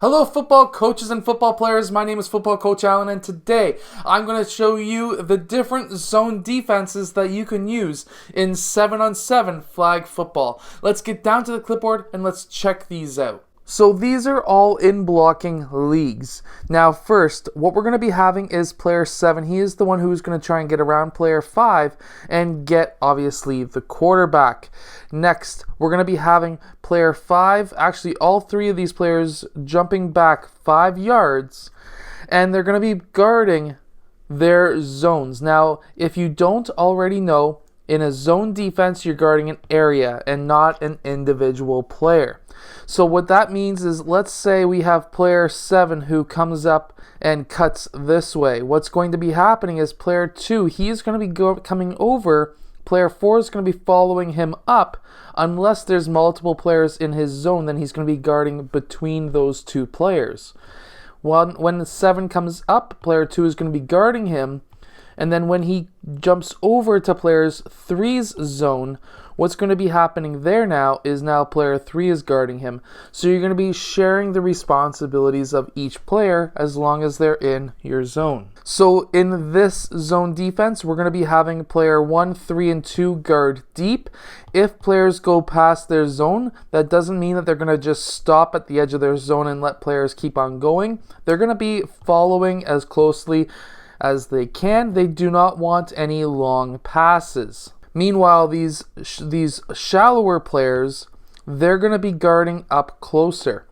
Hello football coaches and football players, my name is Football Coach Allen and today I'm going to show you the different zone defenses that you can use in 7-on-7 flag football. Let's get down to the clipboard and let's check these out. So these are all in blocking leagues. Now first, what we're going to be having is player 7. He is the one who's going to try and get around player 5 and get, obviously, the quarterback. Next, we're going to be having player 5, actually all three of these players jumping back 5 yards, and they're going to be guarding their zones. Now, if you don't already know, in a zone defense, you're guarding an area and not an individual player. So what that means is, let's say we have player 7 who comes up and cuts this way. What's going to be happening is player 2, he's going to be coming over. Player 4 is going to be following him up. Unless there's multiple players in his zone, then he's going to be guarding between those two players. When 7 comes up, player 2 is going to be guarding him. And then when he jumps over to player 3's zone, what's going to be happening there now is player 3 is guarding him. So you're going to be sharing the responsibilities of each player as long as they're in your zone. So in this zone defense, we're going to be having player 1, 3, and 2 guard deep. If players go past their zone, that doesn't mean that they're going to just stop at the edge of their zone and let players keep on going. They're going to be following as closely as they can. They do not want any long passes. Meanwhile, these shallower players, they're going to be guarding up closer.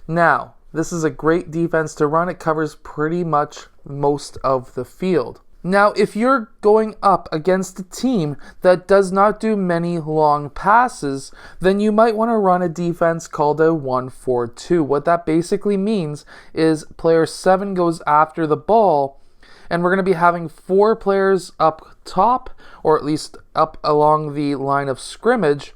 Now, this is a great defense to run. It covers pretty much most of the field. Now, if you're going up against a team that does not do many long passes, then you might want to run a defense called a 1-4-2. What that basically means is player 7 goes after the ball, and we're going to be having 4 players up top, or at least up along the line of scrimmage,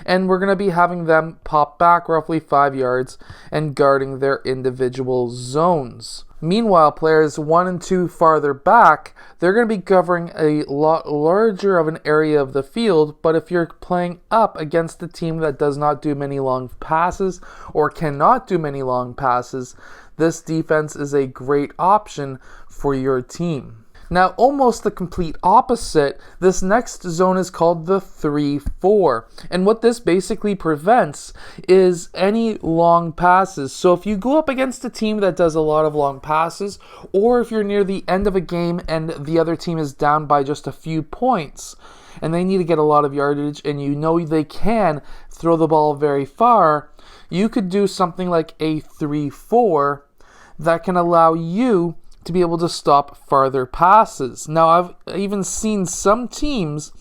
and we're going to be having them pop back roughly 5 yards and guarding their individual zones. Meanwhile, players 1 and 2 farther back, they're going to be covering a lot larger of an area of the field, but if you're playing up against a team that does not do many long passes or cannot do many long passes, this defense is a great option for your team. Now, almost the complete opposite, this next zone is called the 3-4. And what this basically prevents is any long passes. So if you go up against a team that does a lot of long passes, or if you're near the end of a game and the other team is down by just a few points, and they need to get a lot of yardage, and you know they can throw the ball very far, you could do something like a 3-4 that can allow you to be able to stop farther passes. Now, I've even seen some teams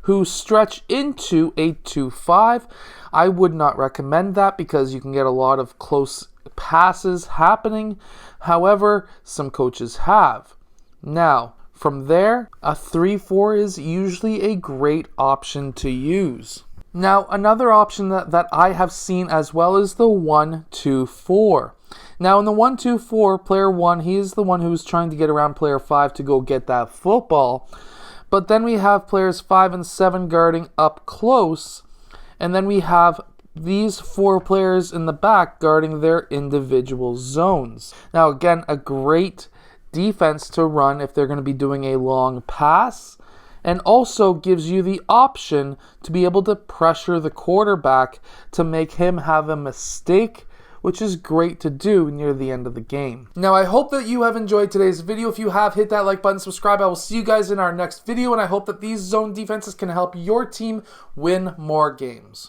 who stretch into a 2-5. I would not recommend that because you can get a lot of close passes happening. However, some coaches have. Now, from there, a 3-4 is usually a great option to use. Now, another option that I have seen as well is the 1-2-4. Now, in the 1-2-4, player 1, he is the one who's trying to get around player 5 to go get that football. But then we have players 5 and 7 guarding up close. And then we have these 4 players in the back guarding their individual zones. Now, again, a great defense to run if they're going to be doing a long pass. And also gives you the option to be able to pressure the quarterback to make him have a mistake, which is great to do near the end of the game. Now, I hope that you have enjoyed today's video. If you have, hit that like button, subscribe. I will see you guys in our next video, and I hope that these zone defenses can help your team win more games.